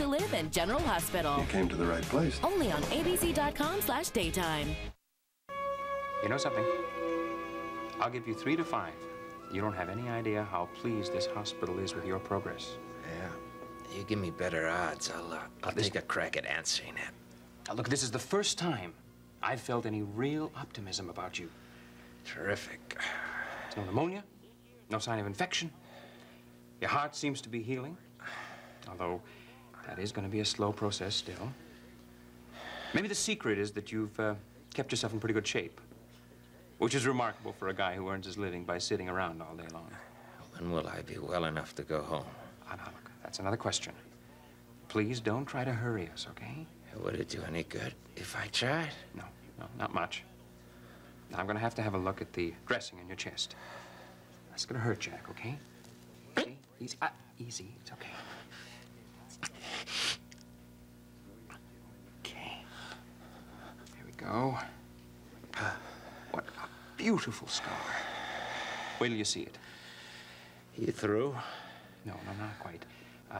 to live in General Hospital. You came to the right place. Only on abc.com/daytime. You know something? I'll give you 3 to 5. You don't have any idea how pleased this hospital is with your progress. Yeah. You give me better odds, I'll take a crack at answering it. Now, look, this is the first time I've felt any real optimism about you. Terrific. There's no pneumonia, no sign of infection. Your heart seems to be healing, although that is going to be a slow process still. Maybe the secret is that you've kept yourself in pretty good shape, which is remarkable for a guy who earns his living by sitting around all day long. When will I be well enough to go home? Now, look, that's another question. Please don't try to hurry us, okay? Would it do any good if I tried? No, not much. Now, I'm going to have a look at the dressing in your chest. That's going to hurt, Jack, okay? Easy, easy, easy. It's okay. Okay. Here we go. What a beautiful scar. Wait till you see it. You through? No, not quite.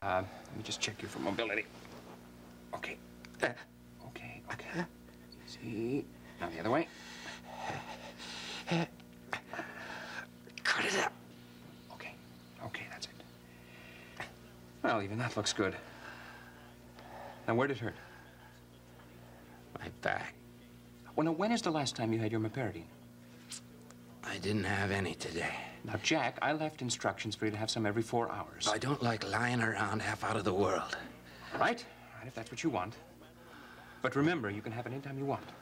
Let me just check you for mobility. Okay. Okay. Easy. Now the other way. Cut it up. Okay, that's it. Well, even that looks good. Now, where did it hurt? My back. Well, now, when is the last time you had your meperidine? I didn't have any today. Now, Jack, I left instructions for you to have some every 4 hours. I don't like lying around half out of the world. All right, if that's what you want. But remember, you can have it anytime you want.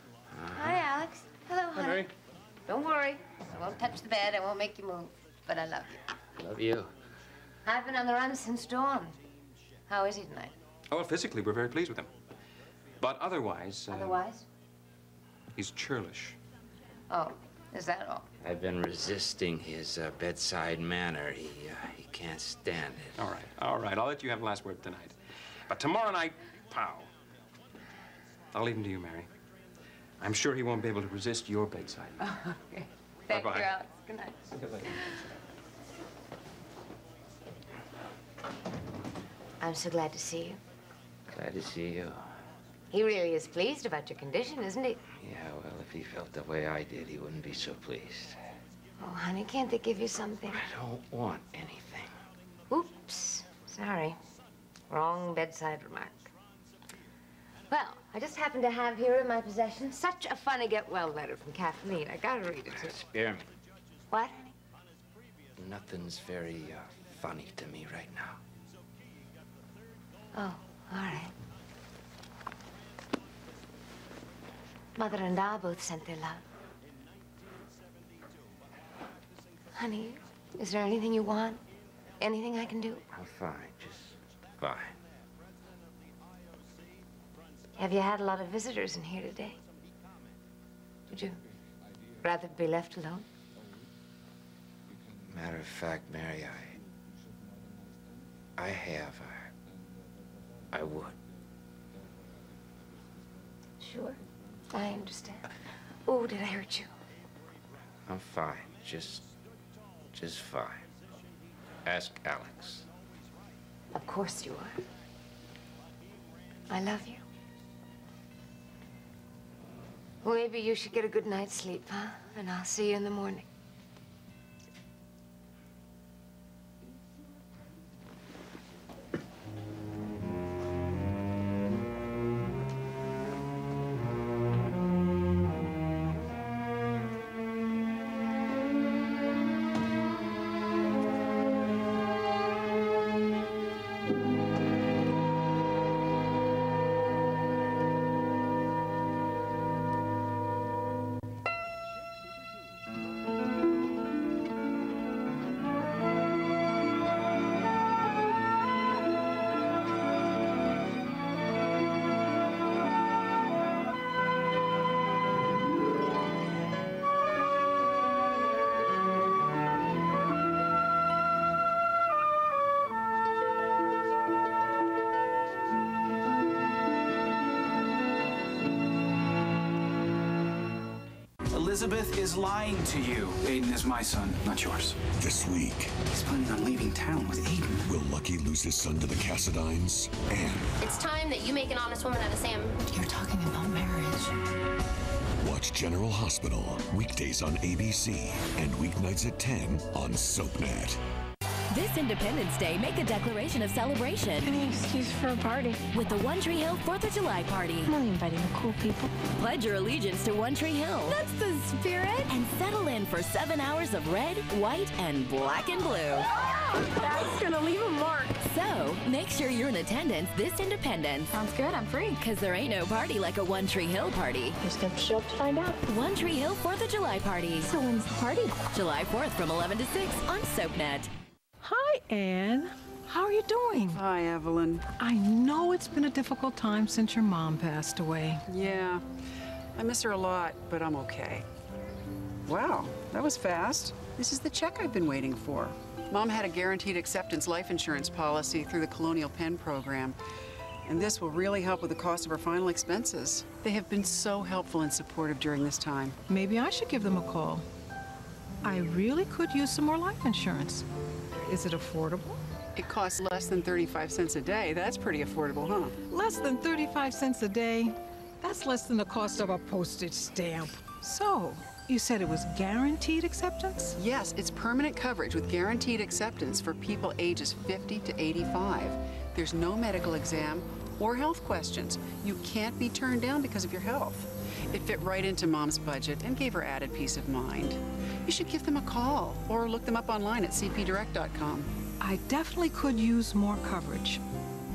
Hi, Alex. Hello, honey. Mary. Don't worry. I won't touch the bed. I won't make you move. But I love you. Love you. I've been on the run since dawn. How is he tonight? Oh, well, physically, we're very pleased with him. But otherwise... Otherwise? He's churlish. Oh, is that all? I've been resisting his bedside manner. He can't stand it. All right. I'll let you have the last word tonight. But tomorrow night, pow. I'll leave him to you, Mary. I'm sure he won't be able to resist your bedside. Oh, okay. Thank Bye-bye. you, Alex. Good night. See you later. I'm so glad to see you. Glad to see you. He really is pleased about your condition, isn't he? Yeah, well, if he felt the way I did, he wouldn't be so pleased. Oh, honey, can't they give you something? I don't want anything. Oops. Sorry. Wrong bedside remark. Well, I just happen to have here in my possession such a funny get-well letter from Kathleen. I gotta read it to you. Spare me. What? Nothing's very funny to me right now. Oh, all right. Mother and I both sent their love. Honey, is there anything you want? Anything I can do? I'm fine, just fine. Have you had a lot of visitors in here today? Would you rather be left alone? Matter of fact, Mary, I would. Sure, I understand. Oh, did I hurt you? I'm fine, just fine. Ask Alex. Of course you are. I love you. Well, maybe you should get a good night's sleep, huh? And I'll see you in the morning. Elizabeth is lying to you. Aiden is my son, not yours. This week, He's planning on leaving town with Aiden. will Lucky lose his son to the Cassadines? And It's time that you make an honest woman out of Sam. You're talking about marriage. watch General Hospital weekdays on ABC and weeknights at 10 on SoapNet. This Independence Day, make a declaration of celebration Any excuse for a party. with the One Tree Hill 4th of July party. I'm only inviting the cool people. Pledge your allegiance to One Tree Hill. That's the spirit. And settle in for 7 hours of red, white, and black and blue. That's gonna leave a mark. So, make sure you're in attendance this Independence. Sounds good. I'm free. Because there ain't no party like a One Tree Hill party. Just have to show up to find out. One Tree Hill 4th of July party. So when's the party? July 4th from 11 to 6 on SoapNet. Hi, Anne. How are you doing? Hi, Evelyn. I know it's been a difficult time since your mom passed away. Yeah, I miss her a lot, but I'm okay. Wow, that was fast. This is the check I've been waiting for. Mom had a guaranteed acceptance life insurance policy through the Colonial Penn program, and this will really help with the cost of her final expenses. They have been so helpful and supportive during this time. Maybe I should give them a call. I really could use some more life insurance. Is it affordable? It costs less than 35 cents a day. That's pretty affordable, huh? Less than 35 cents a day? That's less than the cost of a postage stamp. So, you said it was guaranteed acceptance? Yes, it's permanent coverage with guaranteed acceptance for people ages 50 to 85. There's no medical exam or health questions. You can't be turned down because of your health. It fit right into Mom's budget and gave her added peace of mind. You should give them a call or look them up online at cpdirect.com. I definitely could use more coverage.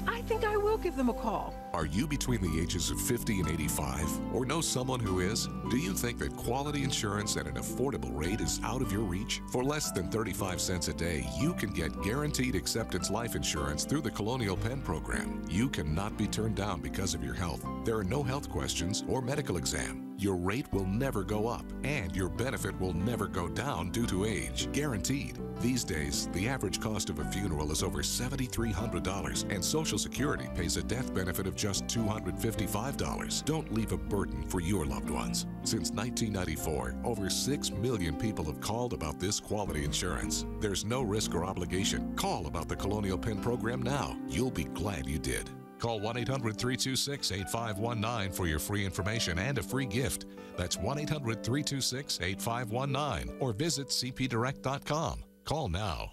I think I will give them a call. Are you between the ages of 50 and 85 or know someone who is? Do you think that quality insurance at an affordable rate is out of your reach? For less than 35 cents a day, you can get guaranteed acceptance life insurance through the Colonial Penn program. You cannot be turned down because of your health. There are no health questions or medical exam. Your rate will never go up, and your benefit will never go down due to age. Guaranteed. These days, the average cost of a funeral is over $7,300, and Social Security pays a death benefit of just $255. Don't leave a burden for your loved ones. Since 1994, over 6 million people have called about this quality insurance. There's no risk or obligation. Call about the Colonial Penn program now. You'll be glad you did. Call 1-800-326-8519 for your free information and a free gift. That's 1-800-326-8519 or visit cpdirect.com. Call now.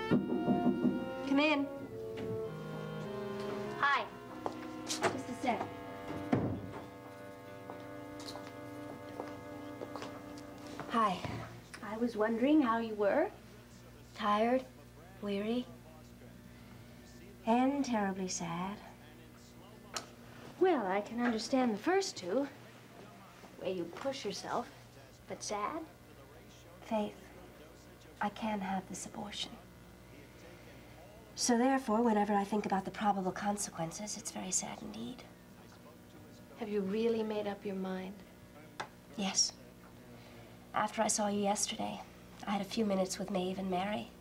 Come in. Hi. Just a sec. Hi. I was wondering how you were. Tired, weary, and terribly sad. Well, I can understand the first two. The way you push yourself, but sad. Faith, I can't have this abortion. So therefore, whenever I think about the probable consequences, it's very sad indeed. Have you really made up your mind? Yes. After I saw you yesterday, I had a few minutes with Maeve and Mary.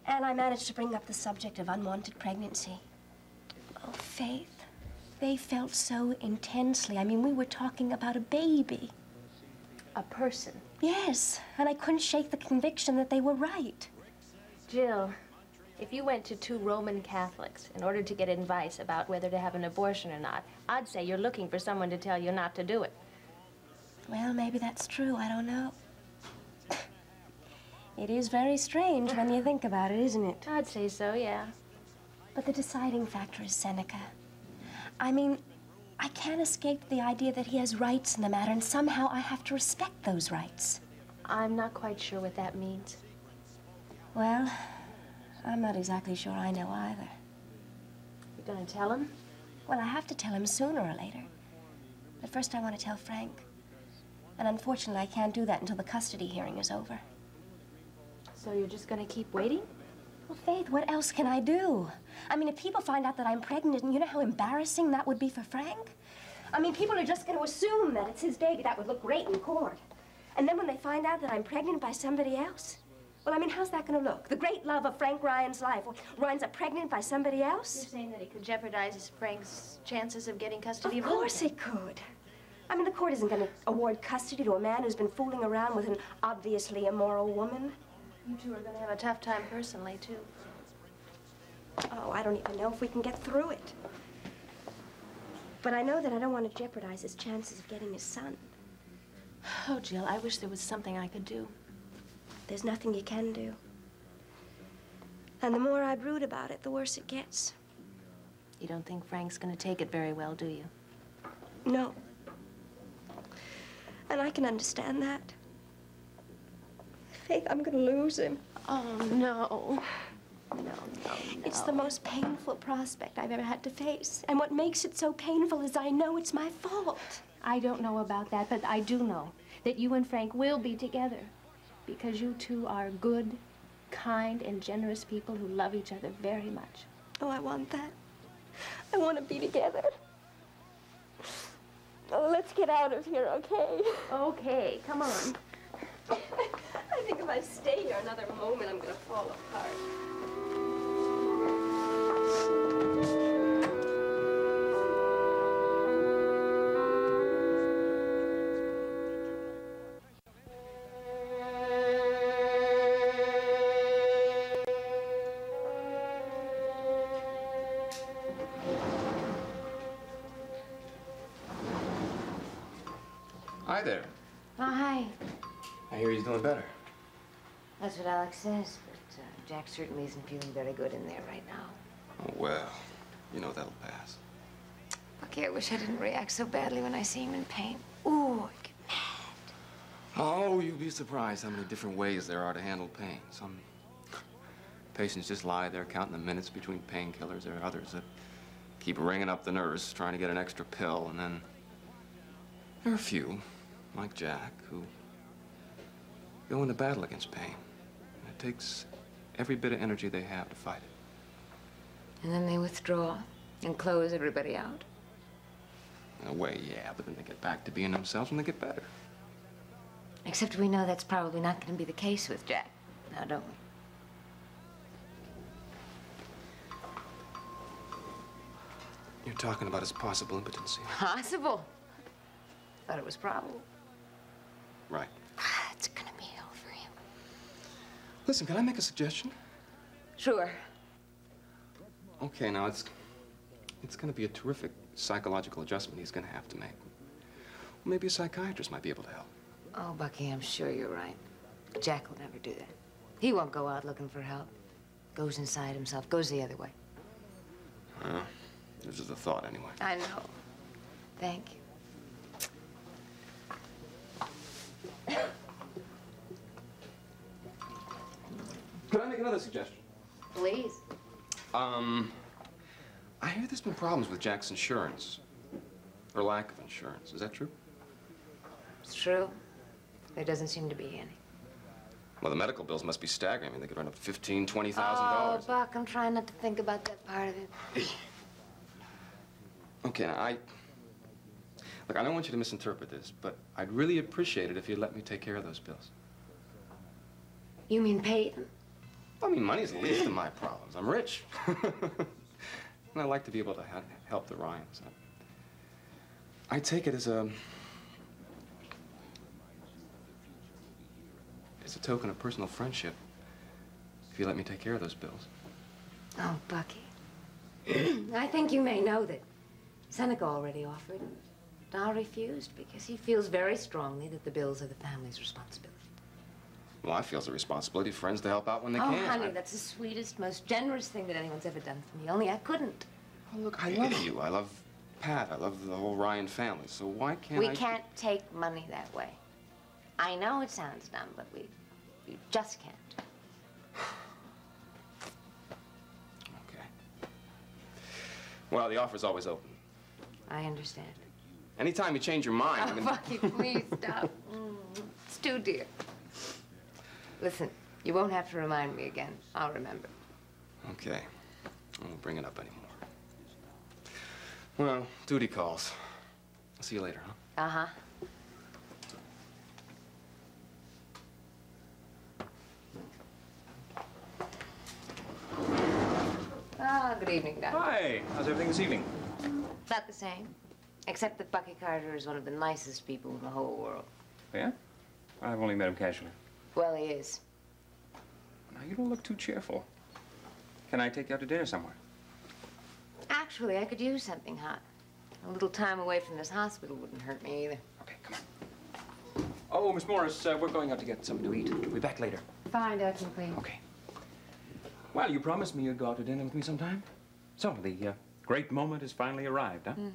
And I managed to bring up the subject of unwanted pregnancy. Oh, Faith, they felt so intensely. I mean, we were talking about a baby. A person. Yes, and I couldn't shake the conviction that they were right. Jill, if you went to 2 Roman Catholics in order to get advice about whether to have an abortion or not, I'd say you're looking for someone to tell you not to do it. Well, maybe that's true. I don't know. It is very strange when you think about it, isn't it? I'd say so, yeah. But the deciding factor is Seneca. I mean, I can't escape the idea that he has rights in the matter, and somehow I have to respect those rights. I'm not quite sure what that means. Well, I'm not exactly sure I know either. You gonna tell him? Well, I have to tell him sooner or later. But first I want to tell Frank. And unfortunately, I can't do that until the custody hearing is over. So you're just gonna keep waiting? Well, Faith, what else can I do? I mean, if people find out that I'm pregnant, you know how embarrassing that would be for Frank? I mean, people are just going to assume that it's his baby. That would look great in court. And then when they find out that I'm pregnant by somebody else, well, I mean, how's that going to look? The great love of Frank Ryan's life winds up pregnant by somebody else? You're saying that it could jeopardize Frank's chances of getting custody of course Olivia. it could. I mean, the court isn't going to award custody to a man who's been fooling around with an obviously immoral woman. You two are going to have a tough time personally, too. Oh, I don't even know if we can get through it. But I know that I don't want to jeopardize his chances of getting his son. Oh, Jill, I wish there was something I could do. There's nothing you can do. And the more I brood about it, the worse it gets. You don't think Frank's going to take it very well, do you? No. And I can understand that. Faith, I'm going to lose him. Oh, no. No. It's the most painful prospect I've ever had to face. And what makes it so painful is I know it's my fault. I don't know about that, but I do know that you and Frank will be together because you two are good, kind, and generous people who love each other very much. Oh, I want that. I want to be together. Oh, let's get out of here, okay? Okay, come on. I think if I stay here another moment, I'm going to fall apart. Hi there. Oh, hi. I hear he's doing better. That's what Alex says, but Jack certainly isn't feeling very good in there right now. Oh, well, you know that'll pass. Okay, I wish I didn't react so badly when I see him in pain. Ooh, I get mad. Oh, you'd be surprised how many different ways there are to handle pain. Some patients just lie there counting the minutes between painkillers. There are others that keep ringing up the nurse trying to get an extra pill, and then there are a few, like Jack, who go into battle against pain. And it takes every bit of energy they have to fight it. And then they withdraw and close everybody out. In a way, yeah, but then they get back to being themselves and they get better. Except we know that's probably not going to be the case with Jack. Now, don't we? You're talking about his possible impotency. Possible. Thought it was probable. Right. It's gonna be hell for him. Listen, can I make a suggestion? Sure. Okay, now it's gonna be a terrific psychological adjustment he's gonna have to make. Well, maybe a psychiatrist might be able to help. Oh, Bucky, I'm sure you're right. Jack will never do that. He won't go out looking for help. Goes inside himself, goes the other way. This is a thought, anyway. I know. Thank you. Could I make another suggestion? Please. I hear there's been problems with Jack's insurance. Or lack of insurance. Is that true? It's true. There doesn't seem to be any. Well, the medical bills must be staggering. I mean, they could run up $15,000, $20,000. Oh, Buck, I'm trying not to think about that part of it. Okay, now, look, I don't want you to misinterpret this, but I'd really appreciate it if you'd let me take care of those bills. You mean pay them? I mean, money's the least of my problems. I'm rich. And I like to be able to help the Ryans. I take it as a token of personal friendship if you let me take care of those bills. Oh, Bucky. I think you may know that Seneca already offered. Dahl refused because he feels very strongly that the bills are the family's responsibility. Well, I feel it's a responsibility of friends to help out when they Oh, can. honey, that's the sweetest, most generous thing that anyone's ever done for me. Only I couldn't. Oh, look, I love you. I love Pat. I love the whole Ryan family. So why can't We can't take money that way. I know it sounds dumb, but we just can't. Okay. Well, the offer's always open. I understand. Anytime you change your mind, Oh, Bucky, please stop. It's too dear. Listen, you won't have to remind me again. I'll remember. Okay. I won't bring it up anymore. Well, duty calls. I'll see you later, huh? Uh-huh. Ah, good evening, Doctor. Hi. How's everything this evening? About the same. Except that Bucky Carter is one of the nicest people in the whole world. Yeah? I've only met him casually. Well, he is. Now, you don't look too cheerful. Can I take you out to dinner somewhere? Actually, I could use something hot. A little time away from this hospital wouldn't hurt me either. Okay, come on. Oh, Miss Morris, we're going out to get something to eat. We'll be back later. Fine, Dr. McLean. Okay. Well, you promised me you'd go out to dinner with me sometime. So, the great moment has finally arrived, huh? Mm-hmm.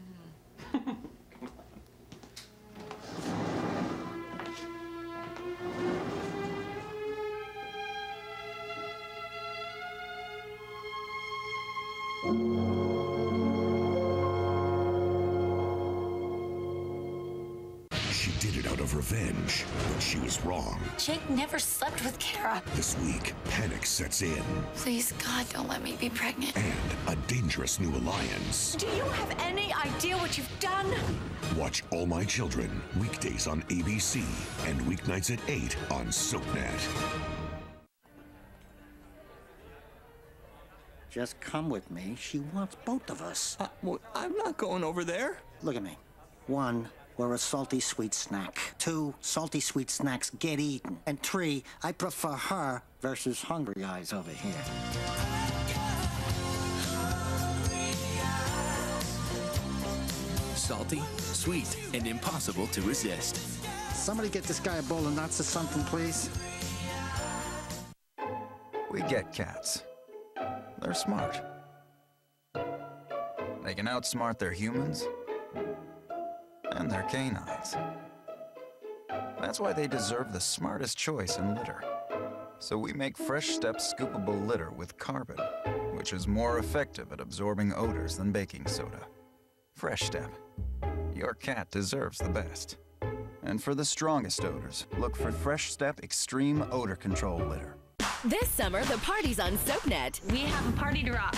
She did it out of revenge, but she was wrong. Jake never slept with Kara. This week, panic sets in, Please, God, don't let me be pregnant. and a dangerous new alliance. Do you have any idea what you've done? Watch All My Children, weekdays on ABC and weeknights at 8 on SoapNet. Just come with me. She wants both of us. Well, I'm not going over there. Look at me. 1, we're a salty sweet snack. 2, salty sweet snacks get eaten. And 3, I prefer her versus hungry eyes over here. Salty, sweet, and impossible to resist. Somebody get this guy a bowl of nuts or something, please. We get cats. They're smart. They can outsmart their humans and their canines. That's why they deserve the smartest choice in litter. So we make Fresh Step scoopable litter with carbon, which is more effective at absorbing odors than baking soda. Fresh Step. Your cat deserves the best. And for the strongest odors, look for Fresh Step Extreme Odor Control Litter. This summer, the party's on SoapNet. We have a party to rock.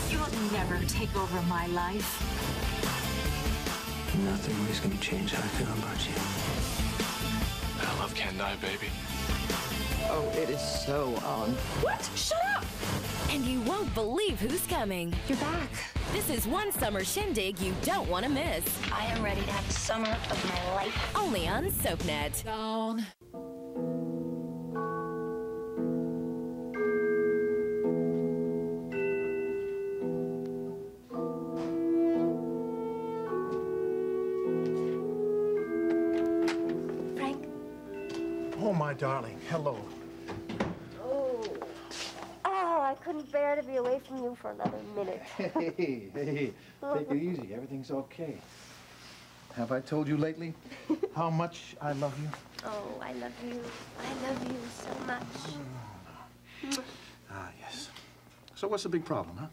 You'll never take over my life. Nothing is going to change how I feel about you. I love Kendai, baby. Oh, it is so on. What? Shut up! And you won't believe who's coming. You're back. This is one summer shindig you don't want to miss. I am ready to have the summer of my life. Only on SoapNet. Down. Frank? Oh, my darling. Hello. Oh, I couldn't bear to be away from you for another minute. Hey, take it easy. Everything's okay. Have I told you lately how much I love you? Oh, I love you. I love you so much. Ah, yes. So what's the big problem, huh?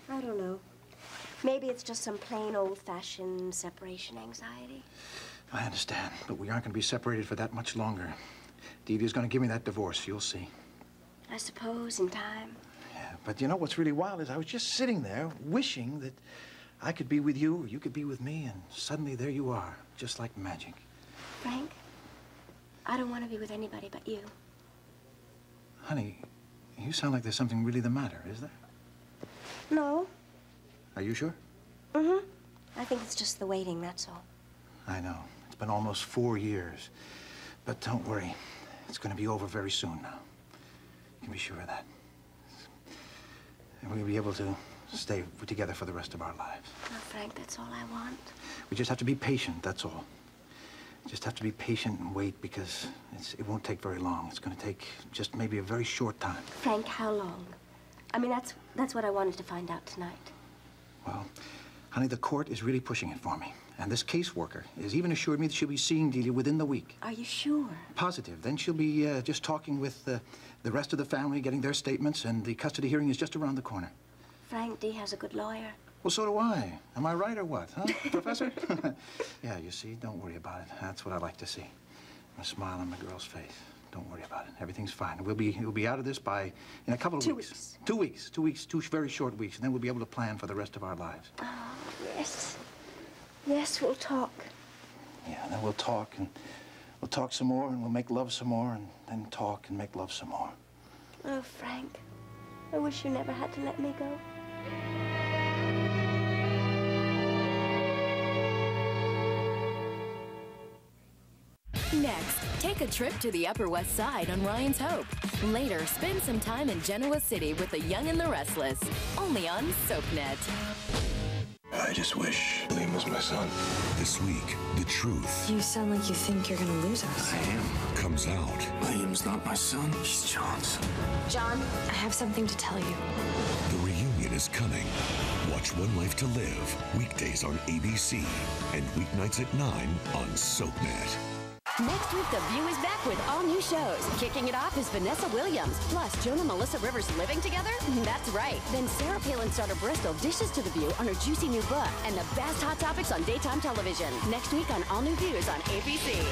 I don't know. Maybe it's just some plain old-fashioned separation anxiety. I understand, but we aren't going to be separated for that much longer. Dee Dee's going to give me that divorce. You'll see. I suppose in time. Yeah, but you know what's really wild is I was just sitting there wishing that I could be with you or you could be with me, and suddenly there you are, just like magic. Frank, I don't want to be with anybody but you. Honey, you sound like there's something really the matter, is there? No. Are you sure? Mm-hmm. I think it's just the waiting, that's all. I know. It's been almost 4 years. But don't worry. It's going to be over very soon now. You can be sure of that. And we'll be able to stay together for the rest of our lives. Oh, Frank, that's all I want. We just have to be patient, that's all. Just have to be patient and wait because it won't take very long. It's going to take just maybe a very short time. Frank, how long? I mean, that's what I wanted to find out tonight. Well, honey, the court is really pushing it for me. And this caseworker has even assured me that she'll be seeing Delia within the week. Are you sure? Positive. Then she'll be just talking with the rest of the family, getting their statements, and the custody hearing is just around the corner. Frank, Dee has a good lawyer. Well, so do I. Am I right or what, huh, Professor? Yeah, you see, don't worry about it. That's what I like to see. A smile on my girl's face. Don't worry about it. Everything's fine. We'll be out of this in a couple of weeks. 2 weeks. 2 weeks. 2 very short weeks, and then we'll be able to plan for the rest of our lives. Oh, yes. Yes, we'll talk. Yeah, and then we'll talk, and we'll talk some more, and we'll make love some more, and then talk and make love some more. Oh, Frank, I wish you never had to let me go. Next, take a trip to the Upper West Side on Ryan's Hope. Later, spend some time in Genoa City with the Young and the Restless. Only on SoapNet. I just wish Liam was my son. This week, the truth You sound like you think you're gonna lose us. I am. comes out. Liam's not my son. He's John's. John, I have something to tell you. The reunion is coming. Watch One Life to Live, weekdays on ABC and weeknights at 9 on SoapNet. Next week, The View is back with all new shows. Kicking it off is Vanessa Williams. Plus, Joan and Melissa Rivers living together? That's right. Then Sarah Palin starter Bristol dishes to The View on her juicy new book. And the best hot topics on daytime television. Next week on All New Views on ABC.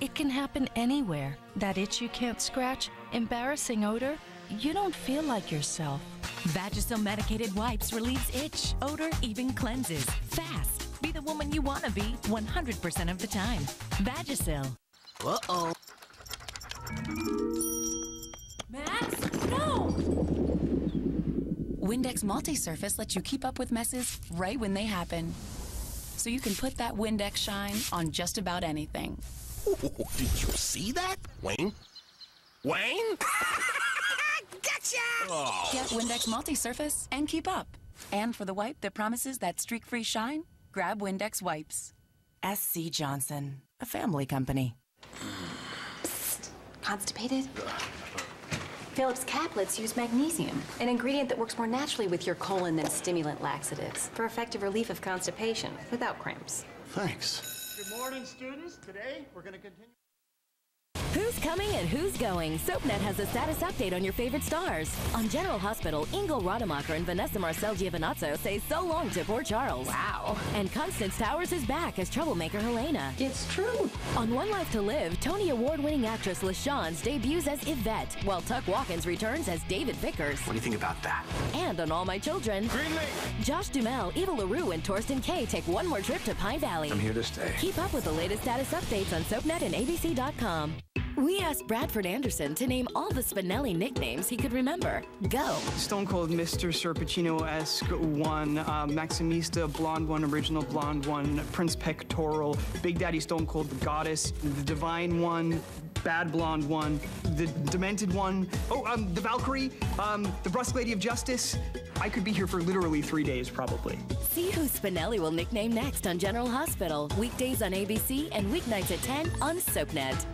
It can happen anywhere. That itch you can't scratch, embarrassing odor, you don't feel like yourself. Vagisil medicated wipes relieves itch, odor, even cleanses. Fast. Be the woman you want to be 100% of the time. Vagisil. Uh-oh. Max, no! Windex Multi-Surface lets you keep up with messes right when they happen. So you can put that Windex shine on just about anything. Did you see that, Wayne? Wayne? Gotcha! Oh. Get Windex Multi-Surface and keep up. And for the wipe that promises that streak-free shine, grab Windex Wipes. SC Johnson, a family company. Psst. Constipated? Phillips caplets use magnesium, an ingredient that works more naturally with your colon than stimulant laxatives for effective relief of constipation without cramps. Thanks. Good morning, students. Today, we're going to continue. Who's coming and who's going? SoapNet has a status update on your favorite stars. On General Hospital, Ingo Rademacher and Vanessa Marcel Giovinazzo say so long to poor Charles. Wow. And Constance Towers is back as troublemaker Helena. It's true. On One Life to Live, Tony Award-winning actress LaShawns debuts as Yvette, while Tuck Watkins returns as David Vickers. What do you think about that? And on All My Children, Josh Duhamel, Eva LaRue, and Torsten Kay take one more trip to Pine Valley. I'm here to stay. Keep up with the latest status updates on SoapNet and ABC.com. We asked Bradford Anderson to name all the Spinelli nicknames he could remember. Go. Stone Cold Mr. Serpacino-esque one, Maximista, Blonde One, Original Blonde One, Prince Pectoral, Big Daddy Stone Cold, the Goddess, the Divine One, Bad Blonde One, the Demented One, the Valkyrie, the Brusque Lady of Justice. I could be here for literally 3 days, probably. See who Spinelli will nickname next on General Hospital. Weekdays on ABC and weeknights at 10 on SoapNet.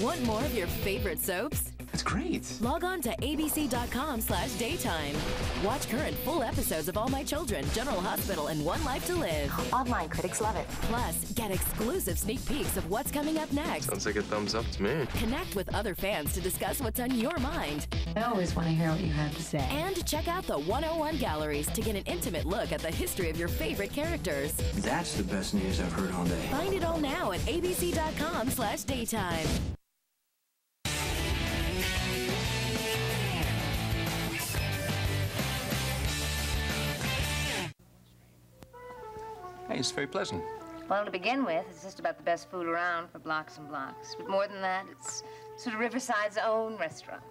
Want more of your favorite soaps? That's great. Log on to abc.com/daytime. Watch current full episodes of All My Children, General Hospital, and One Life to Live. Online critics love it. Plus, get exclusive sneak peeks of what's coming up next. Sounds like a thumbs up to me. Connect with other fans to discuss what's on your mind. I always want to hear what you have to say. And check out the 101 galleries to get an intimate look at the history of your favorite characters. That's the best news I've heard all day. Find it all now at abc.com/daytime. Hey, it's very pleasant. Well, to begin with, it's just about the best food around for blocks and blocks. But more than that, it's sort of Riverside's own restaurant.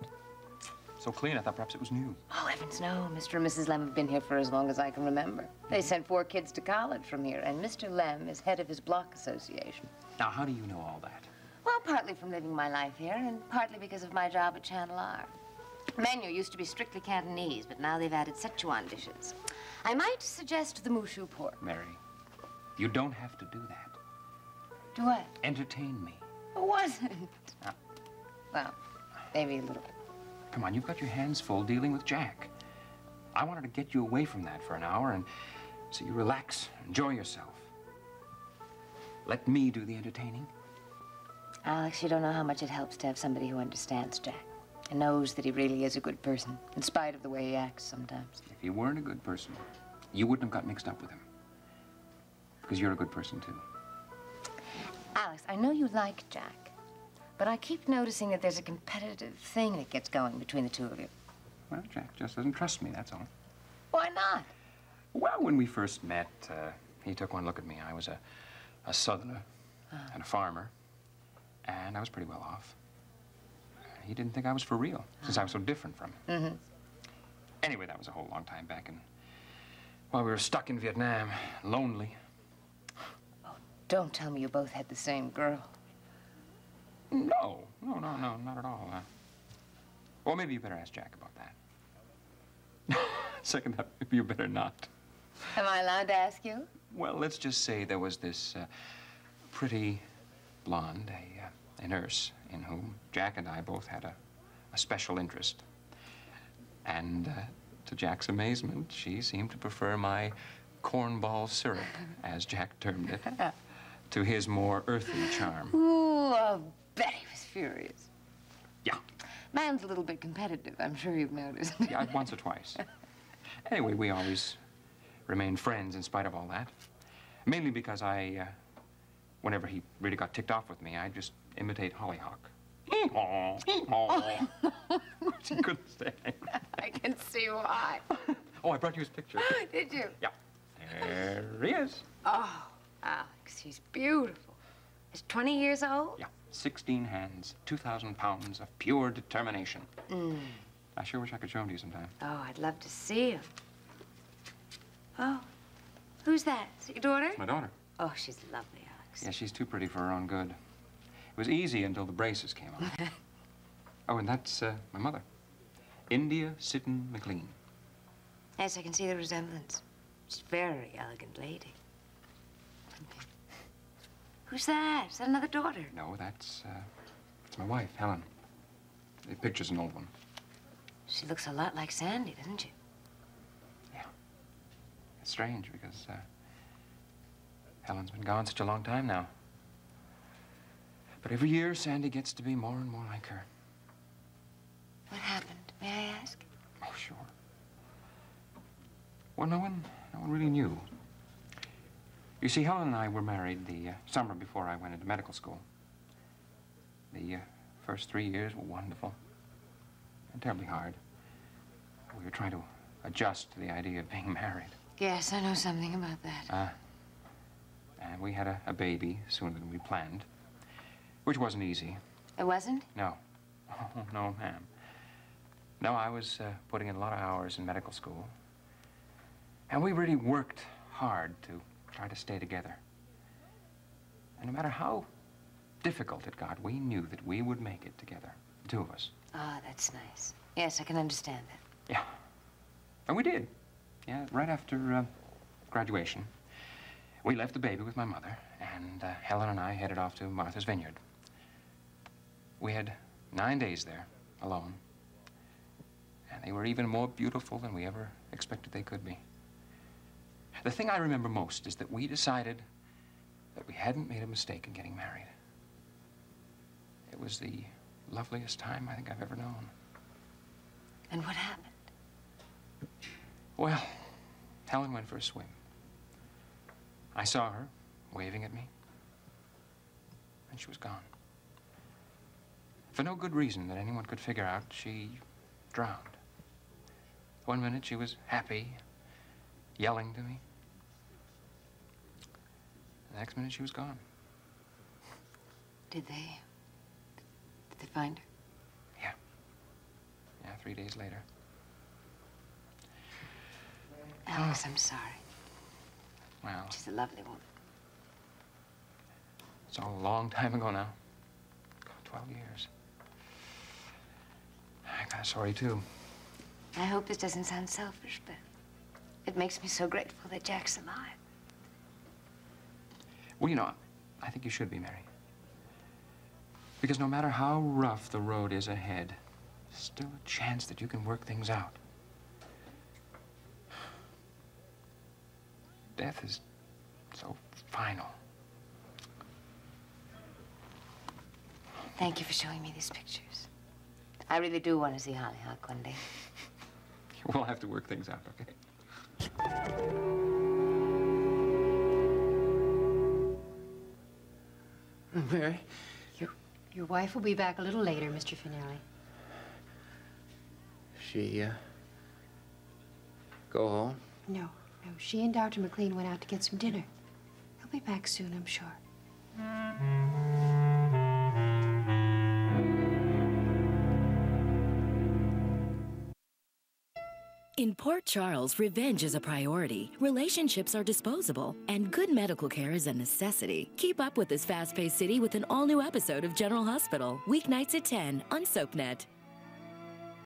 So clean, I thought perhaps it was new. Oh, heavens no. Mr. and Mrs. Lem have been here for as long as I can remember. They sent 4 kids to college from here, and Mr. Lem is head of his block association. Now, how do you know all that? Well, partly from living my life here, and partly because of my job at Channel R. The menu used to be strictly Cantonese, but now they've added Sichuan dishes. I might suggest the Mushu pork. Mary, you don't have to do that. Do what? Entertain me. It wasn't. Now, Well, maybe a little. come on, you've got your hands full dealing with Jack. I wanted to get you away from that for an hour and so you relax, enjoy yourself. Let me do the entertaining. Alex, you don't know how much it helps to have somebody who understands Jack and knows that he really is a good person, in spite of the way he acts sometimes. If you weren't a good person, you wouldn't have got mixed up with him. Because you're a good person, too. Alex, I know you like Jack, but I keep noticing that there's a competitive thing that gets going between the two of you. Well, Jack just doesn't trust me, that's all. Why not? Well, when we first met, he took one look at me. I was a southerner and a farmer, and I was pretty well off. He didn't think I was for real, since I was so different from him. Mm-hmm. Anyway, that was a whole long time back, and while we were stuck in Vietnam, lonely. Don't tell me you both had the same girl. No, not at all. Well, maybe you better ask Jack about that. Second thought, maybe you better not. Am I allowed to ask you? Well, let's just say there was this pretty blonde, a nurse, in whom Jack and I both had a special interest. And to Jack's amazement, she seemed to prefer my cornball syrup, as Jack termed it, to his more earthy charm. Ooh, I'll bet he was furious. Yeah. Man's a little bit competitive, I'm sure you've noticed. Yeah, once or twice. Anyway, we always remained friends in spite of all that. Mainly because whenever he really got ticked off with me, I'd just imitate Hollyhock. She couldn't stay angry. I can see why. Oh, I brought you his picture. Did you? Yeah. There he is. Oh, Alex, he's beautiful. He's 20 years old? Yeah. 16 hands, 2,000 pounds of pure determination. I sure wish I could show him to you sometime. Oh, I'd love to see him. Oh, who's that? Is it your daughter? It's my daughter. Oh, she's lovely, Alex. Yeah, she's too pretty for her own good. It was easy until the braces came on. Oh, and that's my mother, India Sitten McLean. Yes, I can see the resemblance. She's a very elegant lady. Who's that? Is that another daughter? No, that's my wife, Helen. The picture's an old one. She looks a lot like Sandy, doesn't she? Yeah. It's strange because Helen's been gone such a long time now. But every year, Sandy gets to be more and more like her. What happened? May I ask? Oh, sure. Well, no one really knew. You see, Helen and I were married the summer before I went into medical school. The first 3 years were wonderful and terribly hard. We were trying to adjust to the idea of being married. Yes, I know something about that. And we had a baby sooner than we planned, which wasn't easy. It wasn't? No. Oh, no, ma'am. No, I was putting in a lot of hours in medical school. And we really worked hard to try to stay together. And no matter how difficult it got, we knew that we would make it together, the two of us. Ah, that's nice. Yes, I can understand that. Yeah. And we did. Yeah, right after graduation, we left the baby with my mother, and Helen and I headed off to Martha's Vineyard. We had 9 days there, alone. And they were even more beautiful than we ever expected they could be. The thing I remember most is that we decided that we hadn't made a mistake in getting married. It was the loveliest time I think I've ever known. And what happened? Well, Helen went for a swim. I saw her waving at me, and she was gone. For no good reason that anyone could figure out, she drowned. 1 minute she was happy, yelling to me. The next minute she was gone. Did they find her? Yeah. Yeah, 3 days later. Alex, I'm sorry. Well, She's a lovely woman. it's all a long time ago now. 12 years. I'm kind of sorry, too. I hope this doesn't sound selfish, but it makes me so grateful that Jack's alive. Well, you know, I think you should be, Mary. Because no matter how rough the road is ahead, there's still a chance that you can work things out. Death is so final. Thank you for showing me these pictures. I really do want to see Hollyhock one day. We'll have to work things out, okay? Mary? Your wife will be back a little later, Mr. Finelli. She, go home? No. She and Dr. McLean went out to get some dinner. They'll be back soon, I'm sure. In Port Charles, revenge is a priority, relationships are disposable, and good medical care is a necessity. Keep up with this fast-paced city with an all-new episode of General Hospital, weeknights at 10 on SoapNet.